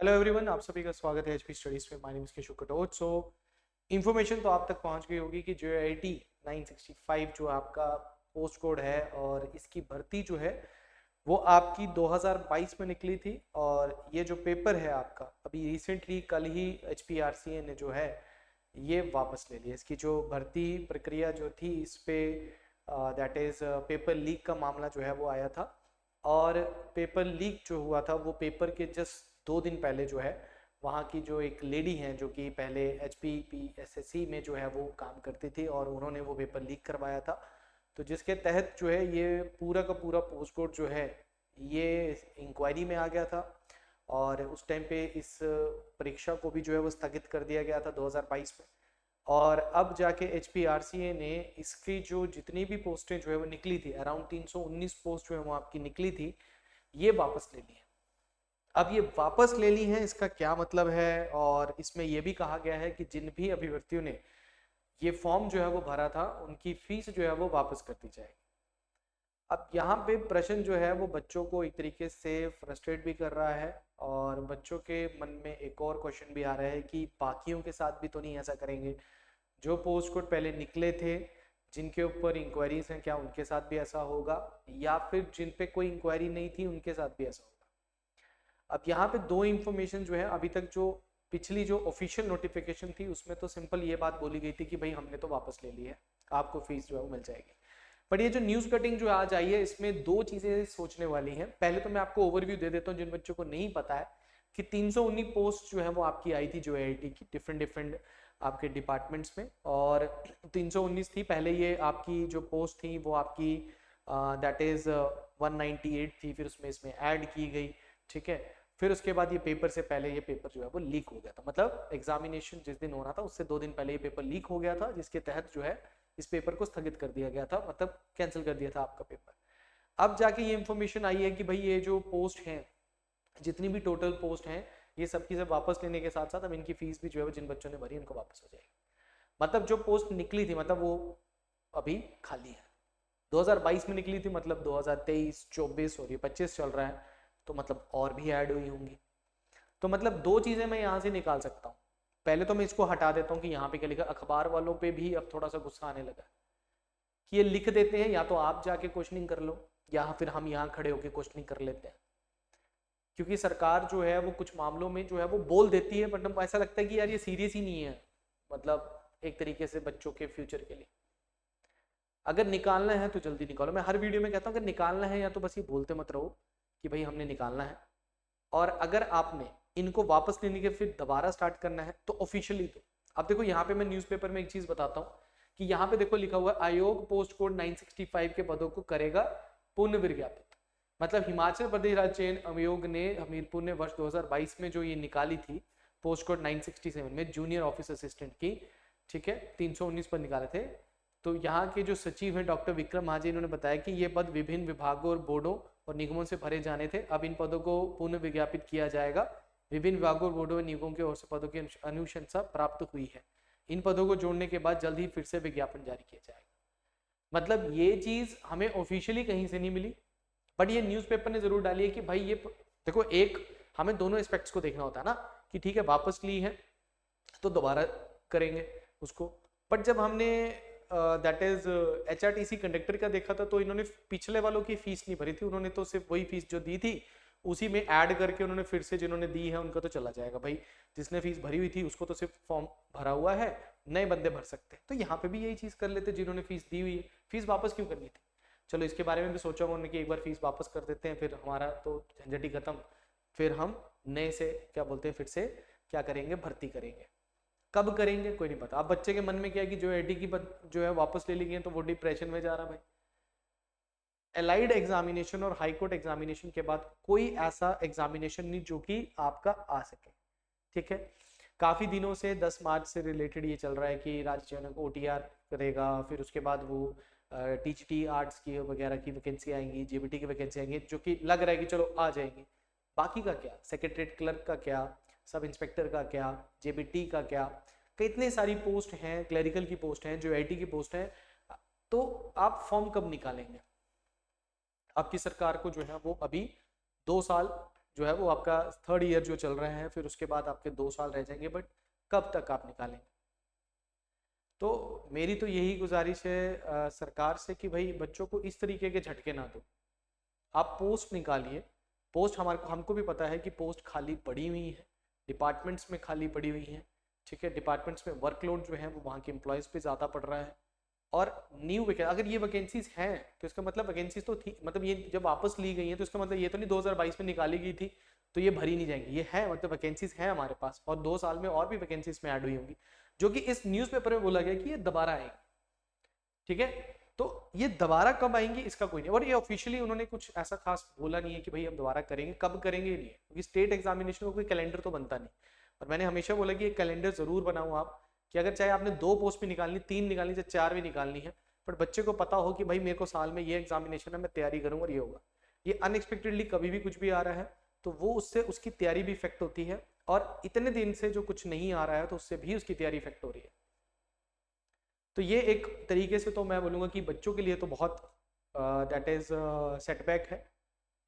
Hello everyone, आप सभी का स्वागत है एचपी स्टडीज में। My name is Keshav Katoch. So information तो आप तक पहुंच गई होगी कि जो आई टी 965 जो आपका पोस्ट कोड है और इसकी भर्ती जो है वो आपकी 2022 में निकली थी। और ये जो पेपर है आपका अभी रिसेंटली कल ही एचपीआरसीए ने जो है ये वापस ले लिया। इसकी जो भर्ती प्रक्रिया जो थी इस पे दैट इज पेपर लीक का मामला जो है वो आया था। और पेपर लीक जो हुआ था वो पेपर के जस्ट 2 दिन पहले जो है वहाँ की जो एक लेडी हैं जो कि पहले HPPSSC में जो है वो काम करती थी और उन्होंने वो पेपर लीक करवाया था। तो जिसके तहत जो है ये पूरा का पूरा पोस्ट कोड जो है ये इंक्वायरी में आ गया था। और उस टाइम पे इस परीक्षा को भी जो है वो स्थगित कर दिया गया था 2022 में। और अब जाके HPRCA ने इसकी जो जितनी भी पोस्टें जो है वो निकली थी, अराउंड 319 पोस्ट जो है वो आपकी निकली थी, ये वापस ले ली है। अब ये वापस ले ली है, इसका क्या मतलब है? और इसमें यह भी कहा गया है कि जिन भी अभ्यर्थियों ने ये फॉर्म जो है वो भरा था उनकी फीस जो है वो वापस कर दी जाएगी। अब यहाँ पे प्रश्न जो है वो बच्चों को एक तरीके से फ्रस्ट्रेट भी कर रहा है और बच्चों के मन में एक और क्वेश्चन भी आ रहा है कि बाकियों के साथ भी तो नहीं ऐसा करेंगे? जो पोस्ट कोड पहले निकले थे जिनके ऊपर इंक्वायरीज हैं, क्या उनके साथ भी ऐसा होगा? या फिर जिन पे कोई इंक्वायरी नहीं थी उनके साथ भी ऐसा होगा? अब यहाँ पे दो इंफॉर्मेशन जो है, अभी तक जो पिछली जो ऑफिशियल नोटिफिकेशन थी उसमें तो सिंपल ये बात बोली गई थी कि भाई हमने तो वापस ले ली है, आपको फीस जो है वो मिल जाएगी। बट ये जो न्यूज कटिंग जो आज आई है इसमें दो चीजें सोचने वाली हैं। पहले तो मैं आपको ओवरव्यू दे देता हूँ जिन बच्चों को नहीं पता है कि 319 पोस्ट जो है वो आपकी आई थी जो आईआईटी की डिफरेंट डिफरेंट आपके डिपार्टमेंट्स में। और 319 थी पहले, ये आपकी जो पोस्ट थी वो आपकी दैट इज 198 थी, फिर उसमें इसमें ऐड की गई। ठीक है, फिर उसके बाद ये पेपर से पहले ये पेपर जो है वो लीक हो गया था, मतलब एग्जामिनेशन जिस दिन होना था उससे 2 दिन पहले ये पेपर लीक हो गया था, जिसके तहत जो है इस पेपर को स्थगित कर दिया गया था, मतलब कैंसिल कर दिया था आपका पेपर। अब जाके ये इंफॉर्मेशन आई है कि भाई ये जो पोस्ट हैं, जितनी भी टोटल पोस्ट हैं, ये सब की सब वापस लेने के साथ साथ अब इनकी फीस भी जो है जिन बच्चों ने भरी उनको वापस हो जाएगी। मतलब जो पोस्ट निकली थी मतलब वो अभी खाली है। 2022 में निकली थी, मतलब 2023, 24 और ये 25 चल रहा है, तो मतलब और भी ऐड हुई होंगी। तो मतलब दो चीजें मैं यहाँ से निकाल सकता हूँ। पहले तो मैं इसको हटा देता हूँ कि यहाँ पे क्या लिखा, अखबार वालों पे भी अब थोड़ा सा गुस्सा आने लगा कि ये लिख देते हैं या तो आप जाके क्वेश्चनिंग कर लो या फिर हम यहाँ खड़े होकर क्वेश्चनिंग कर लेते हैं। क्योंकि सरकार जो है वो कुछ मामलों में जो है वो बोल देती है, बट हमको ऐसा लगता है कि यार ये सीरियस ही नहीं है, मतलब एक तरीके से बच्चों के फ्यूचर के लिए। अगर निकालना है तो जल्दी निकालो। मैं हर वीडियो में कहता हूँ अगर निकालना है या तो बस ये बोलते मत रहो कि भाई हमने निकालना है, और अगर आपने इनको वापस लेने के फिर दोबारा स्टार्ट करना है तो ऑफिशियली दो। अब देखो यहाँ पे मैं न्यूज़पेपर में एक चीज बताता हूँ कि यहाँ पे देखो लिखा हुआ है आयोग पोस्ट कोड 965 के पदों को करेगा पुनः विज्ञापित। मतलब हिमाचल प्रदेश राज्य चयन आयोग ने हमीरपुर ने वर्ष 2022 में जो ये निकाली थी पोस्ट कोड 967 में जूनियर ऑफिस असिस्टेंट की, ठीक है, 319 पद निकाले थे। तो यहाँ के जो सचिव हैं डॉक्टर विक्रम महाजन, इन्होंने बताया कि ये पद विभिन्न विभागों और बोर्डों और निगमों से भरे जाने थे, अब इन पदों को पुनः विज्ञापित किया जाएगा। विभिन्न विभागों और बोर्डों और निगमों के ओर से पदों की अनुशंसा प्राप्त हुई है। इन पदों को जोड़ने के बाद जल्द ही फिर से विज्ञापन जारी किया जाएगा। मतलब ये चीज हमें ऑफिशियली कहीं से नहीं मिली, बट ये न्यूज़पेपर ने जरूर डाली है कि भाई ये देखो, एक हमें दोनों एस्पेक्ट्स को देखना होता है ना कि ठीक है वापस ली है तो दोबारा करेंगे उसको। बट जब हमने दैट इज HRTC कंडक्टर का देखा था तो इन्होंने पिछले वालों की फीस नहीं भरी थी, उन्होंने तो सिर्फ वही फीस जो दी थी उसी में ऐड करके उन्होंने फिर से जिन्होंने दी है उनका तो चला जाएगा। भाई जिसने फीस भरी हुई थी उसको तो सिर्फ फॉर्म भरा हुआ है, नए बंदे भर सकते हैं। तो यहाँ पे भी यही चीज कर लेते, जिन्होंने फीस दी हुई है फीस वापस क्यों करनी थी? चलो इसके बारे में भी सोचा उन्होंने कि एक बार फीस वापस कर देते हैं, फिर हमारा तो झंझट ही खत्म, फिर हम नए से क्या बोलते हैं फिर से क्या करेंगे, भर्ती करेंगे। कब करेंगे कोई नहीं पता। अब बच्चे के मन में क्या है कि जो आईटी की जो है वापस ले ली गई तो वो डिप्रेशन में जा रहा। भाई एलाइड एग्जामिनेशन और हाई कोर्ट एग्जामिनेशन के बाद कोई ऐसा एग्जामिनेशन नहीं जो कि आपका आ सके, ठीक है। काफी दिनों से 10 मार्च से रिलेटेड ये चल रहा है कि राज्य चयन OTR करेगा, फिर उसके बाद वो TGT आर्ट्स की वगैरह की वैकेंसी आएंगी, JBT की वैकेंसी आएंगी, जो कि लग रहा है कि चलो आ जाएंगी। बाकी का क्या, सेक्रेटरीट क्लर्क का क्या, सब इंस्पेक्टर का क्या, JBT का क्या, कितने सारी पोस्ट हैं, क्लरिकल की पोस्ट हैं, जो IT की पोस्ट है। तो आप फॉर्म कब निकालेंगे? आपकी सरकार को जो है वो अभी 2 साल जो है वो आपका 3rd ईयर जो चल रहा है, फिर उसके बाद आपके 2 साल रह जाएंगे, बट कब तक आप निकालेंगे? तो मेरी तो यही गुजारिश है सरकार से कि भाई बच्चों को इस तरीके के झटके ना दो। आप पोस्ट निकालिए, पोस्ट हमारे को हमको भी पता है कि पोस्ट खाली पड़ी हुई है, डिपार्टमेंट्स में खाली पड़ी हुई है, ठीक है, डिपार्टमेंट्स में वर्कलोड जो है वो वहाँ के एम्प्लॉयज़ पे ज़्यादा पड़ रहा है। और न्यू वैकेंसी, अगर ये वैकेंसीज हैं तो इसका मतलब वैकेंसीज तो थी, मतलब ये जब वापस ली गई हैं तो इसका मतलब ये तो नहीं 2022 में निकाली गई थी तो ये भरी नहीं जाएंगी, ये है मतलब वैकेंसीज हैं हमारे पास, और 2 साल में और भी वैकेंसीज में ऐड हुई होंगी, जो कि इस न्यूज़पेपर में बोला गया कि ये दोबारा आएंगी, ठीक है। तो ये दोबारा कब आएंगी इसका कोई नहीं, और ये ऑफिशियली उन्होंने कुछ ऐसा खास बोला नहीं है कि भाई हम दोबारा करेंगे, कब करेंगे नहीं है, क्योंकि स्टेट एग्जामिनेशन का कोई कैलेंडर तो बनता नहीं। और मैंने हमेशा बोला कि एक कैलेंडर जरूर बनाओ आप, कि अगर चाहे आपने 2 पोस्ट भी निकालनी, 3 निकालनी, चाहे 4 भी निकालनी है, पर बच्चे को पता हो कि भाई मेरे को साल में ये एग्जामिनेशन है, मैं तैयारी करूंगा और ये होगा। ये अनएक्सपेक्टेडली कभी भी कुछ भी आ रहा है तो वो उससे उसकी तैयारी भी इफेक्ट होती है, और इतने दिन से जो कुछ नहीं आ रहा है तो उससे भी उसकी तैयारी इफेक्ट हो रही है। तो ये एक तरीके से तो मैं बोलूँगा कि बच्चों के लिए तो बहुत दैट इज़ सेटबैक है,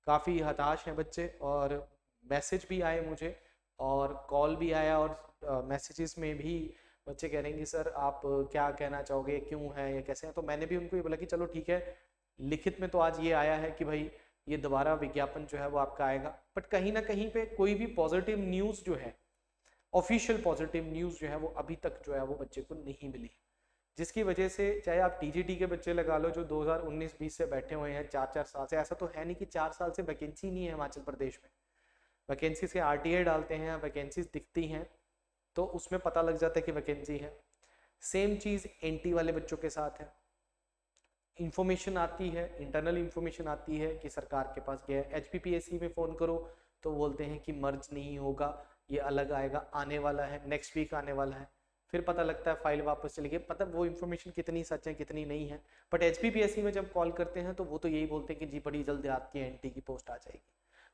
काफ़ी हताश हैं बच्चे, और मैसेज भी आए मुझे और कॉल भी आया, और मैसेजेस में भी बच्चे कह रहे हैं कि सर आप क्या कहना चाहोगे, क्यों है, ये कैसे हैं। तो मैंने भी उनको ये बोला कि चलो ठीक है, लिखित में तो आज ये आया है कि भाई ये दोबारा विज्ञापन जो है वो आपका आएगा, बट कहीं ना कहीं पे कोई भी पॉजिटिव न्यूज़ जो है, ऑफिशियल पॉजिटिव न्यूज़ जो है वो अभी तक जो है वो बच्चे को नहीं मिली, जिसकी वजह से चाहे आप टीजीटी के बच्चे लगा लो जो 2019-20 से बैठे हुए हैं 4-4 साल से, ऐसा तो है नहीं कि 4 साल से वैकेंसी नहीं है हिमाचल प्रदेश में, वैकेंसी से आरटीआई डालते हैं, वैकेंसीज दिखती हैं तो उसमें पता लग जाता है कि वैकेंसी है। सेम चीज़ एनटी वाले बच्चों के साथ है, इंफॉर्मेशन आती है, इंटरनल इंफॉर्मेशन आती है कि सरकार के पास गया है, एचपीपीएससी में फ़ोन करो तो बोलते हैं कि मर्ज नहीं होगा, ये अलग आएगा, आने वाला है, नेक्स्ट वीक आने वाला है, फिर पता लगता है फाइल वापस चली गई, मतलब वो इन्फॉर्मेशन कितनी सच है कितनी नहीं है। बट एचपीपीएससी में जब कॉल करते हैं तो वो तो यही बोलते हैं कि जी बड़ी जल्द आपकी एनटी की पोस्ट आ जाएगी।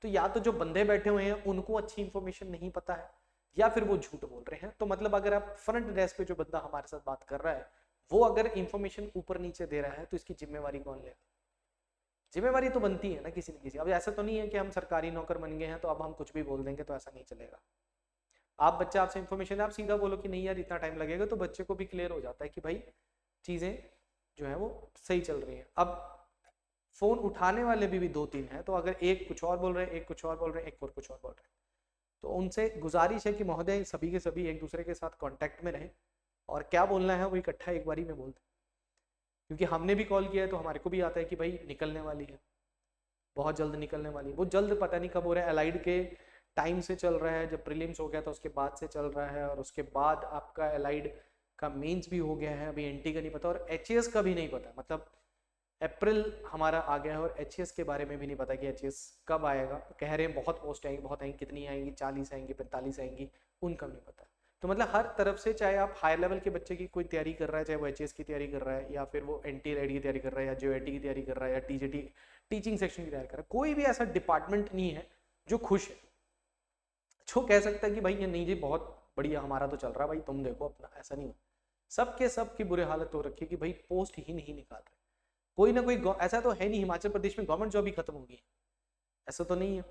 तो या तो जो बंदे बैठे हुए हैं उनको अच्छी इन्फॉर्मेशन नहीं पता है, या फिर वो झूठ बोल रहे हैं। तो मतलब अगर आप फ्रंट डेस्क पे जो बंदा हमारे साथ बात कर रहा है वो अगर इन्फॉर्मेशन ऊपर नीचे दे रहा है तो इसकी जिम्मेवारी कौन लेगा? जिम्मेवारी तो बनती है ना किसी न किसी। अब ऐसा तो नहीं है कि हम सरकारी नौकर बन गए हैं तो अब हम कुछ भी बोल देंगे, तो ऐसा नहीं चलेगा। आप बच्चा आपसे इन्फॉर्मेशन, आप सीधा बोलो कि नहीं यार इतना टाइम लगेगा, तो बच्चे को भी क्लियर हो जाता है कि भाई चीज़ें जो है वो सही चल रही हैं। अब फ़ोन उठाने वाले भी 2-3 हैं, तो अगर एक कुछ और बोल रहे हैं, एक कुछ और बोल रहे हैं, एक और कुछ और बोल रहे हैं, तो उनसे गुजारिश है कि महोदय सभी के सभी एक दूसरे के साथ कांटेक्ट में रहें, और क्या बोलना है वो इकट्ठा एक बारी में बोल दें, क्योंकि हमने भी कॉल किया है तो हमारे को भी आता है कि भाई निकलने वाली है, बहुत जल्द निकलने वाली है। वो जल्द पता नहीं कब हो रहा है, एलाइड के टाइम से चल रहा है, जब प्रीलिम्स हो गया था उसके बाद से चल रहा है, और उसके बाद आपका एलाइड का मेंस भी हो गया है, अभी एनटी का नहीं पता, और एचएएस का भी नहीं पता। मतलब अप्रैल हमारा आ गया है और एचएएस के बारे में भी नहीं पता कि एचएएस कब आएगा। कह रहे हैं बहुत पोस्ट आएंगी, बहुत आएंगी, कितनी आएंगी, 40 आएंगी, 45 आएंगी, उनका नहीं पता। तो मतलब हर तरफ से, चाहे आप हायर लेवल के बच्चे की कोई तैयारी कर रहा है, चाहे वो एचएएस की तैयारी कर रहा है, या फिर वो एनटी एलाइड की तैयारी कर रहा है, या जेईटी की तैयारी कर रहा है, या टीजीटी टीचिंग सेक्शन की तैयारी कर रहा है, कोई भी ऐसा डिपार्टमेंट नहीं है जो खुश है, जो कह सकता है कि भाई ये नहीं जी बहुत बढ़िया हमारा तो चल रहा है, भाई तुम देखो अपना। ऐसा नहीं हो, सबके सब की बुरे हालत हो रखी है कि भाई पोस्ट ही नहीं निकाल रहे। कोई ना कोई, ऐसा तो है नहीं हिमाचल प्रदेश में गवर्नमेंट जॉब ही खत्म होगी, ऐसा तो नहीं है।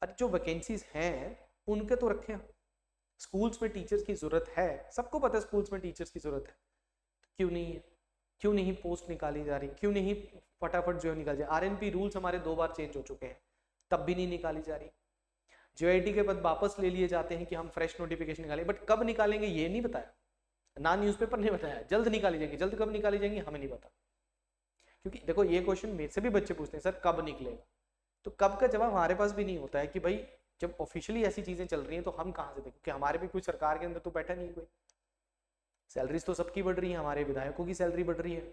अरे जो वैकेंसीज हैं उनके तो रखे हैं। स्कूल्स में टीचर्स की जरूरत है, सबको पता है स्कूल्स में टीचर्स की जरूरत है, तो क्यों नहीं है? क्यों नहीं पोस्ट निकाली जा रही? क्यों नहीं फटाफट जो है निकाल जाए? आरएनपी रूल्स हमारे 2 बार चेंज हो चुके हैं, तब भी नहीं निकाली जा रही। जेआईटी के बाद वापस ले लिए जाते हैं कि हम फ्रेश नोटिफिकेशन निकालें, बट कब निकालेंगे ये नहीं बताया, ना न्यूज़पेपर ने बताया। जल्द निकाली जाएंगी, जल्द कब निकाली जाएंगी हमें नहीं पता। क्योंकि देखो ये क्वेश्चन मेरे से भी बच्चे पूछते हैं, सर कब निकलेगा? तो कब का जवाब हमारे पास भी नहीं होता है कि भाई जब ऑफिशियली ऐसी चीजें चल रही हैं तो हम कहाँ से देखें, क्योंकि हमारे भी कोई सरकार के अंदर तो बैठा नहीं कोई। सैलरीज तो सबकी बढ़ रही है, हमारे विधायकों की सैलरी बढ़ रही है।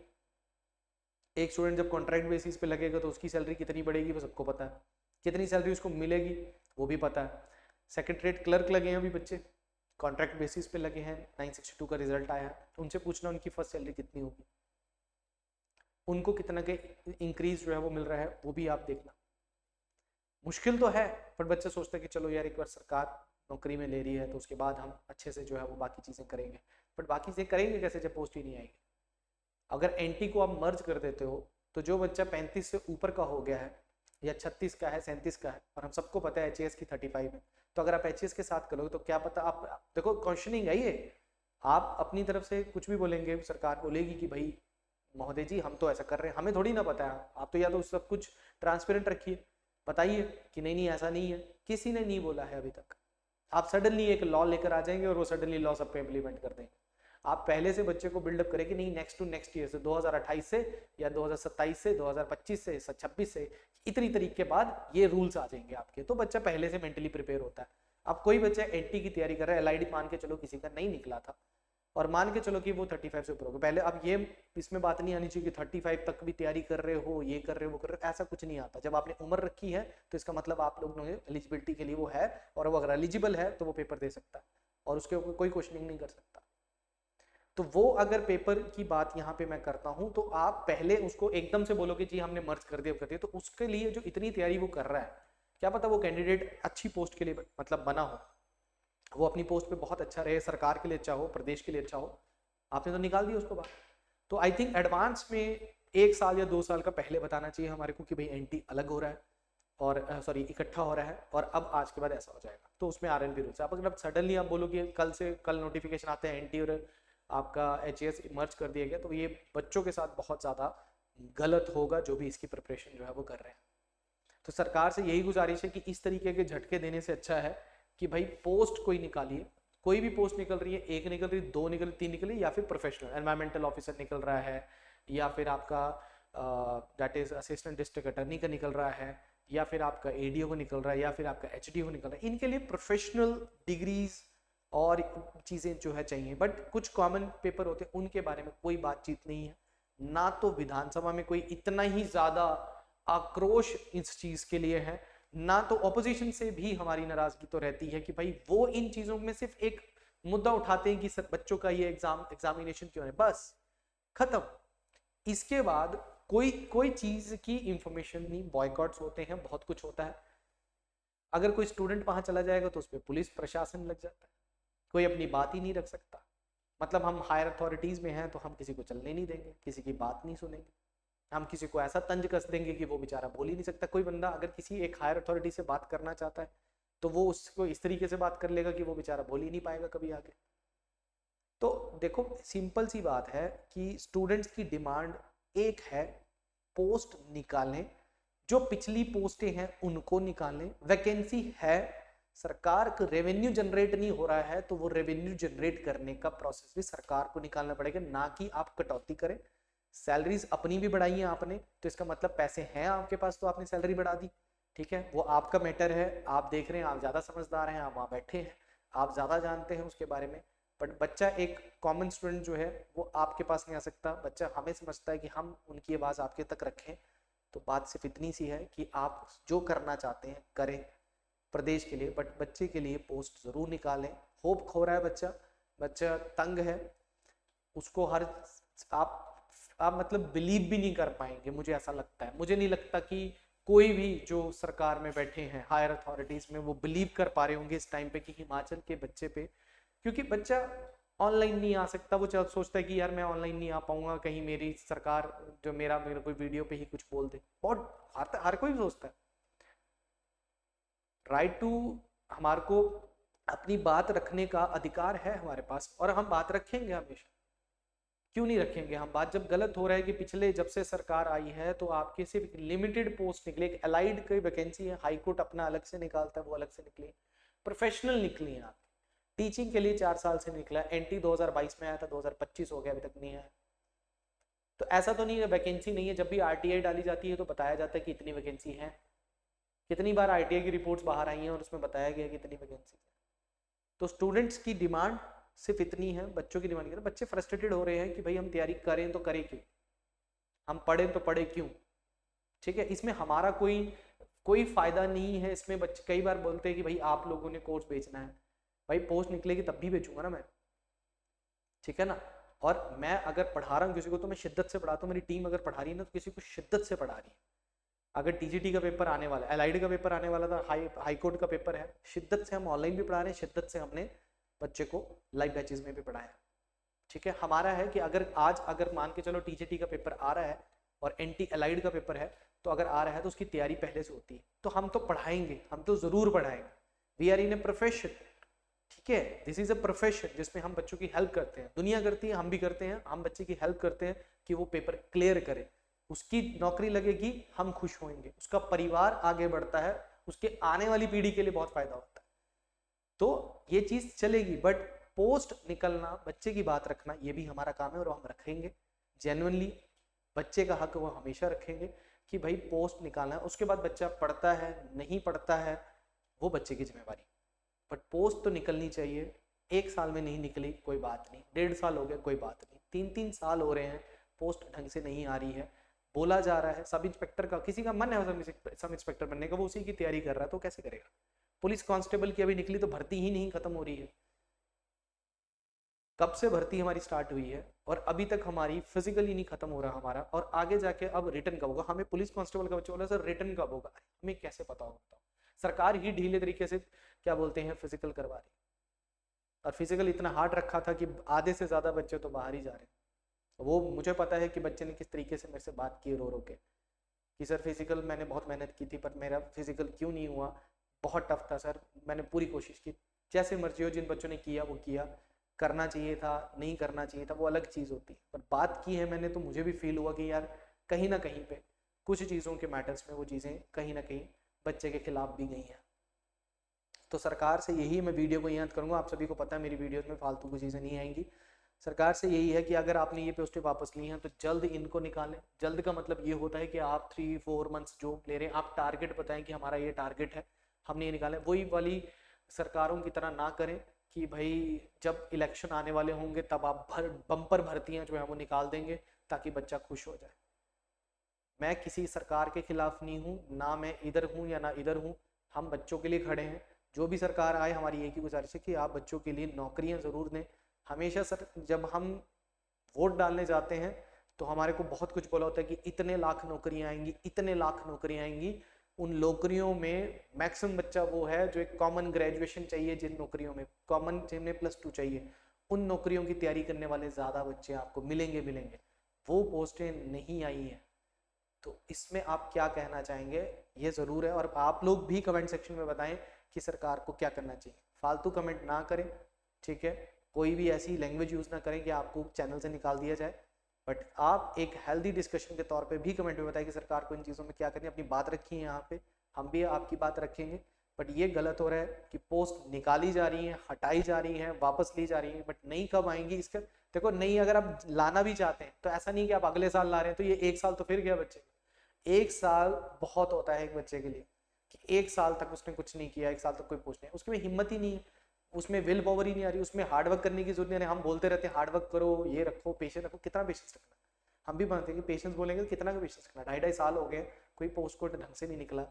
एक स्टूडेंट जब कॉन्ट्रैक्ट बेसिस पे लगेगा तो उसकी सैलरी कितनी बढ़ेगी वो सबको पता है, कितनी सैलरी उसको मिलेगी वो भी पता है। सेक्रेटरीट क्लर्क लगे हैं अभी बच्चे, कॉन्ट्रैक्ट बेसिस पे लगे हैं, 962 का रिजल्ट आया है, उनसे पूछना उनकी फर्स्ट सैलरी कितनी होगी, उनको कितना के इंक्रीज जो है वो मिल रहा है, वो भी आप देखना। मुश्किल तो है, पर बच्चे सोचते हैं कि चलो यार एक बार सरकार नौकरी में ले रही है तो उसके बाद हम अच्छे से जो है वो बाकी चीज़ें करेंगे। बट बाकी चीज़ें करेंगे कैसे जब पोस्ट ही नहीं आएगी? अगर एनटी को आप मर्ज कर देते हो तो जो बच्चा 35 से ऊपर का हो गया है या 36 का है, 37 का है, और हम सबको पता है HAS की 35 है, तो अगर आप HAS के साथ करोगे तो क्या पता आप देखो क्वेश्चनिंग है ये, आप अपनी तरफ से कुछ भी बोलेंगे, सरकार बोलेगी कि भाई महोदय जी हम तो ऐसा कर रहे हैं, हमें थोड़ी ना पता है, आप तो या तो सब कुछ ट्रांसपेरेंट रखिए, बताइए कि नहीं नहीं ऐसा नहीं है, किसी ने नहीं बोला है अभी तक। आप सडनली एक लॉ लेकर आ जाएंगे और वो सडनली लॉ सब पे इम्प्लीमेंट कर देंगे। आप पहले से बच्चे को बिल्डअप करें कि नहीं नेक्स्ट टू नेक्स्ट ईयर से 2028 से या 2027 से 2025 से 26 से इतनी तारीख के बाद ये रूल्स आ जाएंगे आपके, तो बच्चा पहले से मेंटली प्रिपेयर होता है। अब कोई बच्चा एनटी की तैयारी कर रहा है, एलआईडी मान के चलो किसी का नहीं निकला था, और मान के चलो कि वो 35 से ऊपर होगा, पहले अब ये इसमें बात नहीं आनी चाहिए कि 35 तक भी तैयारी कर रहे हो, ये कर रहे हो वो कर रहे हो, ऐसा कुछ नहीं आता। जब आपने उम्र रखी है तो इसका मतलब आप लोगों ने एलिजिबिलिटी के लिए वो है, और वो अगर एलिजिबल है तो वो पेपर दे सकता है और उसके ऊपर कोई क्वेश्चनिंग नहीं कर सकता। तो वो अगर पेपर की बात यहाँ पे मैं करता हूँ तो आप पहले उसको एकदम से बोलोगे जी हमने मर्ज कर दिया, तो उसके लिए जो इतनी तैयारी वो कर रहा है, क्या पता वो कैंडिडेट अच्छी पोस्ट के लिए मतलब बना हो, वो अपनी पोस्ट पे बहुत अच्छा रहे, सरकार के लिए अच्छा हो, प्रदेश के लिए अच्छा हो, आपने तो निकाल दिया उसको बाहर। तो आई थिंक एडवांस में 1 साल या 2 साल का पहले बताना चाहिए हमारे को कि भाई एनटी अलग हो रहा है और सॉरी इकट्ठा हो रहा है, और अब आज के बाद ऐसा हो जाएगा, तो उसमें आरएनबी रूल्स। आप अगर सडनली आप बोलोगे कल नोटिफिकेशन आते हैं एनटी और आपका HAS मर्ज कर दिया गया, तो ये बच्चों के साथ बहुत ज़्यादा गलत होगा जो भी इसकी प्रिपरेशन जो है वो कर रहे हैं। तो सरकार से यही गुजारिश है कि इस तरीके के झटके देने से अच्छा है कि भाई पोस्ट कोई निकालिए, कोई भी पोस्ट निकल रही है, 1 निकल रही है, 2 निकल रही, 3 निकल रही है, या फिर प्रोफेशनल एनवायरमेंटल ऑफिसर निकल रहा है, या फिर आपका that is assistant district attorney का निकल रहा है, या फिर आपका ADO को निकल रहा है, या फिर आपका HDO को निकल रहा है, इनके लिए प्रोफेशनल डिग्रीज और चीज़ें जो है चाहिए। बट कुछ कॉमन पेपर होते हैं उनके बारे में कोई बातचीत नहीं है, ना तो विधानसभा में कोई इतना ही ज़्यादा आक्रोश इस चीज़ के लिए है, ना तो ऑपोजिशन से भी हमारी नाराजगी तो रहती है कि भाई वो इन चीज़ों में सिर्फ एक मुद्दा उठाते हैं कि सर बच्चों का ये एग्जामिनेशन क्यों है, बस खत्म। इसके बाद कोई चीज़ की इंफॉर्मेशन नहीं, बॉयकॉट्स होते हैं, बहुत कुछ होता है। अगर कोई स्टूडेंट वहां चला जाएगा तो उस पर पुलिस प्रशासन लग जाता है, कोई अपनी बात ही नहीं रख सकता। मतलब हम हायर अथॉरिटीज में हैं तो हम किसी को चलने नहीं देंगे, किसी की बात नहीं सुनेंगे, हम किसी को ऐसा तंज कस देंगे कि वो बेचारा बोल ही नहीं सकता। कोई बंदा अगर किसी एक हायर अथॉरिटी से बात करना चाहता है तो वो उसको इस तरीके से बात कर लेगा कि वो बेचारा बोल ही नहीं पाएगा कभी आगे। तो देखो सिंपल सी बात है कि स्टूडेंट्स की डिमांड एक है, पोस्ट निकालें, जो पिछली पोस्टें हैं उनको निकालें, वैकेंसी है, सरकार को रेवेन्यू जनरेट नहीं हो रहा है तो वो रेवेन्यू जनरेट करने का प्रोसेस भी सरकार को निकालना पड़ेगा, ना कि आप कटौती करें। सैलरीज अपनी भी बढ़ाई है आपने, तो इसका मतलब पैसे हैं आपके पास तो आपने सैलरी बढ़ा दी, ठीक है, वो आपका मैटर है, आप देख रहे हैं, आप ज़्यादा समझदार हैं, आप वहाँ बैठे हैं, आप ज़्यादा जानते हैं उसके बारे में। बट बच्चा एक कॉमन स्टूडेंट जो है वो आपके पास नहीं आ सकता, बच्चा हमें समझता है कि हम उनकी आवाज़ आपके तक रखें। तो बात सिर्फ इतनी सी है कि आप जो करना चाहते हैं करें प्रदेश के लिए, बट बच्चे के लिए पोस्ट ज़रूर निकालें। होप खो रहा है बच्चा तंग है, उसको हर आप मतलब बिलीव भी नहीं कर पाएंगे, मुझे ऐसा लगता है। मुझे नहीं लगता कि कोई भी जो सरकार में बैठे हैं हायर अथॉरिटीज में वो बिलीव कर पा रहे होंगे इस टाइम पे कि हिमाचल के बच्चे पे, क्योंकि बच्चा ऑनलाइन नहीं आ सकता, वो सोचता है कि यार मैं ऑनलाइन नहीं आ पाऊंगा, कहीं मेरी सरकार जो मेरा कोई वीडियो पे ही कुछ बोल दे, बहुत हर कोई सोचता है। राइट टू हमारे को अपनी बात रखने का अधिकार है हमारे पास, और हम बात रखेंगे हमेशा, क्यों नहीं रखेंगे हम बात। जब गलत हो रहा है कि पिछले जब से सरकार आई है तो आपके सिर्फ लिमिटेड पोस्ट निकले, एक अलाइड की वैकेंसी है, हाई कोर्ट अपना अलग से निकालता है, वो अलग से निकली, प्रोफेशनल निकली है आपकी, टीचिंग के लिए 4 साल से निकला, एनटी 2022 में आया था, 2025 हो गया अभी तक नहीं आया। तो ऐसा तो नहीं है वैकेंसी नहीं है, जब भी RTI डाली जाती है तो बताया जाता है कि इतनी वैकेंसी है, कितनी बार RTI की रिपोर्ट्स बाहर आई हैं और उसमें बताया गया कि इतनी वैकेंसी है। तो स्टूडेंट्स की डिमांड सिर्फ इतनी है, बच्चों की डिमांड की, बच्चे फ्रस्ट्रेटेड हो रहे हैं कि भाई हम तैयारी करें तो करें क्यों, हम पढ़ें तो पढ़े क्यों, ठीक है, इसमें हमारा कोई फायदा नहीं है इसमें। बच्चे कई बार बोलते हैं कि भाई आप लोगों ने कोर्स बेचना है, भाई पोस्ट निकलेगी तब भी बेचूंगा ना मैं, ठीक है ना। और मैं अगर पढ़ा रहा हूँ किसी को तो मैं शिद्दत से पढ़ाता हूँ, मेरी टीम अगर पढ़ा रही है ना तो किसी को शिद्दत से पढ़ा रही है। अगर TGT का पेपर आने वाला है, LID का पेपर आने वाला था, हाई कोर्ट का पेपर है, शिद्दत से हम ऑनलाइन भी पढ़ा रहे हैं, शिद्दत से हमने बच्चे को लाइव बैचेज में भी पढ़ाया, ठीक है। हमारा है कि अगर मान के चलो TGT का पेपर आ रहा है और NT LID का पेपर है, तो अगर आ रहा है तो उसकी तैयारी पहले से होती है। तो हम तो पढ़ाएंगे, हम तो ज़रूर पढ़ाएंगे, we are in a profession, ठीक है, दिस इज अ प्रोफेशन जिसमें हम बच्चों की हेल्प करते हैं, दुनिया करती है, हम भी करते हैं, हम बच्चे की हेल्प करते हैं कि वो पेपर क्लियर करे, उसकी नौकरी लगेगी, हम खुश होंगे, उसका परिवार आगे बढ़ता है, उसके आने वाली पीढ़ी के लिए बहुत फायदा होता है। तो ये चीज चलेगी, बट पोस्ट निकलना, बच्चे की बात रखना, ये भी हमारा काम है और हम रखेंगे जेन्युइनली। बच्चे का हक वो हमेशा रखेंगे कि भाई पोस्ट निकालना है। उसके बाद बच्चा पढ़ता है नहीं पढ़ता है वो बच्चे की जिम्मेवारी, बट पोस्ट तो निकलनी चाहिए। 1 साल में नहीं निकली कोई बात नहीं, 1.5 साल हो गया कोई बात नहीं, 3-3 साल हो रहे हैं पोस्ट ढंग से नहीं आ रही है, बोला जा रहा है सब इंस्पेक्टर का, किसी का मन है सब इंस्पेक्टर बनने का, वो उसी की तैयारी कर रहा है, तो कैसे करेगा। पुलिस कांस्टेबल की अभी निकली तो भर्ती ही नहीं खत्म हो रही है, कब से भर्ती हमारी स्टार्ट हुई है और अभी तक हमारी फिजिकली नहीं खत्म हो रहा हमारा, और आगे जाके अब रिटर्न कब होगा। हमें पुलिस कांस्टेबल का बच्चा बोला सर रिटर्न कब होगा, हमें कैसे पता होगा। सरकार ही ढीले तरीके से क्या बोलते हैं फिजिकल करवा रही, और फिजिकल इतना हार्ड रखा था कि आधे से ज्यादा बच्चे तो बाहर ही जा रहे हैं। वो मुझे पता है कि बच्चे ने किस तरीके से मेरे से बात की रो रो के कि सर फिजिकल मैंने बहुत मेहनत की थी पर मेरा फिजिकल क्यों नहीं हुआ, बहुत टफ था सर, मैंने पूरी कोशिश की। जैसे मर्जी हो, जिन बच्चों ने किया वो किया, करना चाहिए था नहीं करना चाहिए था वो अलग चीज़ होती है, पर बात की है मैंने तो मुझे भी फील हुआ कि यार कहीं ना कहीं पे कुछ चीज़ों के मैटर्स में वो चीज़ें कहीं ना कहीं बच्चे के खिलाफ भी गई हैं। तो सरकार से यही मैं वीडियो को याद करूंगा, आप सभी को पता है मेरी वीडियोस में फालतू की चीज़ें नहीं आएंगी। सरकार से यही है कि अगर आपने ये पोस्टें वापस ली हैं तो जल्द इनको निकालें। जल्द का मतलब ये होता है कि आप 3-4 मंथ्स जो ले रहे हैं आप टारगेट बताएं कि हमारा ये टारगेट है, हमने ये निकाला। वही वाली सरकारों की तरह ना करें कि भाई जब इलेक्शन आने वाले होंगे तब आप बम्पर भर्तियां जो है वो निकाल देंगे ताकि बच्चा खुश हो जाए। मैं किसी सरकार के खिलाफ नहीं हूँ, ना मैं इधर हूँ या ना इधर हूँ, हम बच्चों के लिए खड़े हैं। जो भी सरकार आए हमारी एक ही गुजारिश है कि आप बच्चों के लिए नौकरियां ज़रूर दें। हमेशा सर जब हम वोट डालने जाते हैं तो हमारे को बहुत कुछ बोला होता है कि इतने लाख नौकरियां आएंगी, इतने लाख नौकरियां आएंगी। उन नौकरियों में मैक्सिमम बच्चा वो है जो एक कॉमन ग्रेजुएशन चाहिए, जिन नौकरियों में कॉमन जिनमें +2 चाहिए, उन नौकरियों की तैयारी करने वाले ज़्यादा बच्चे आपको मिलेंगे। वो पोस्टें नहीं आई हैं, तो इसमें आप क्या कहना चाहेंगे ये ज़रूर है। और आप लोग भी कमेंट सेक्शन में बताएं कि सरकार को क्या करना चाहिए। फालतू कमेंट ना करें, ठीक है, कोई भी ऐसी लैंग्वेज यूज़ ना करें कि आपको चैनल से निकाल दिया जाए, बट आप एक हेल्दी डिस्कशन के तौर पे भी कमेंट में बताएं कि सरकार को इन चीज़ों में क्या करनी है। अपनी बात रखी है यहाँ पे, हम भी आपकी बात रखेंगे, बट ये गलत हो रहा है कि पोस्ट निकाली जा रही है, हटाई जा रही है, वापस ली जा रही है, बट नई कब आएंगी इसका देखो। नई अगर आप लाना भी चाहते हैं तो ऐसा नहीं कि आप अगले साल ला रहे हैं तो ये 1 साल तो फिर गया बच्चे। 1 साल बहुत होता है एक बच्चे के लिए कि 1 साल तक उसने कुछ नहीं किया, 1 साल तक कोई पोस्ट नहीं, उसके में हिम्मत ही नहीं है, उसमें विल पावर ही नहीं आ रही, उसमें हार्डवर्क करने की जरूरत नहीं है। हम बोलते रहते हैं हार्डवर्क करो, ये रखो, पेशेंस रखो, कितना पेशेंस रखना। हम भी मानते हैं कि पेशेंस बोलेंगे तो कितना का पेशेंस रखना। 2.5 साल हो गए, कोई पोस्ट कोड ढंग से नहीं निकला,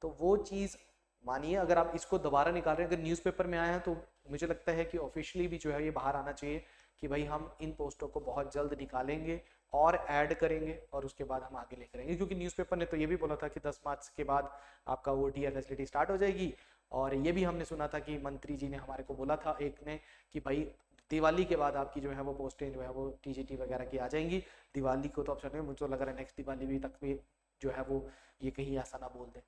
तो वो चीज़ मानिए। अगर आप इसको दोबारा निकाल रहे हैं, अगर न्यूज़पेपर में आया है तो मुझे लगता है कि ऑफिशियली भी जो है ये बाहर आना चाहिए कि भाई हम इन पोस्टों को बहुत जल्द निकालेंगे और ऐड करेंगे और उसके बाद हम आगे लेकर आएंगे। क्योंकि न्यूज़पेपर ने तो ये भी बोला था कि 10 मार्च के बाद आपका OTR फैसिलिटी स्टार्ट हो जाएगी, और ये भी हमने सुना था कि मंत्री जी ने हमारे को बोला था एक ने कि भाई दिवाली के बाद आपकी जो है वो पोस्टें जो है वो TGT वगैरह की आ जाएंगी। दिवाली को तो अब चल मुझे तो लग रहा है नेक्स्ट दिवाली भी तक भी जो है वो ये कहीं ऐसा ना बोल दें,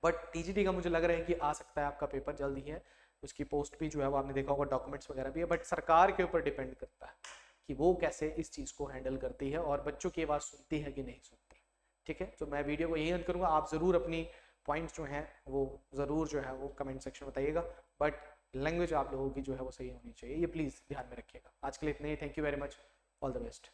बट TGT का मुझे लग रहा है कि आ सकता है आपका पेपर जल्द ही है। उसकी पोस्ट भी जो है वो आपने देखा होगा, डॉक्यूमेंट्स वगैरह भी है, बट सरकार के ऊपर डिपेंड करता है कि वो कैसे इस चीज़ को हैंडल करती है और बच्चों की आवाज़ सुनती है कि नहीं सुनती। ठीक है, तो मैं वीडियो को यही अंत करूँगा। आप ज़रूर अपनी पॉइंट्स जो हैं वो ज़रूर जो है वो कमेंट सेक्शन में बताइएगा, बट लैंग्वेज आप लोगों की जो है वो सही होनी चाहिए, ये प्लीज़ ध्यान में रखिएगा। आज के लिए इतने ही, thank you very much, all the best.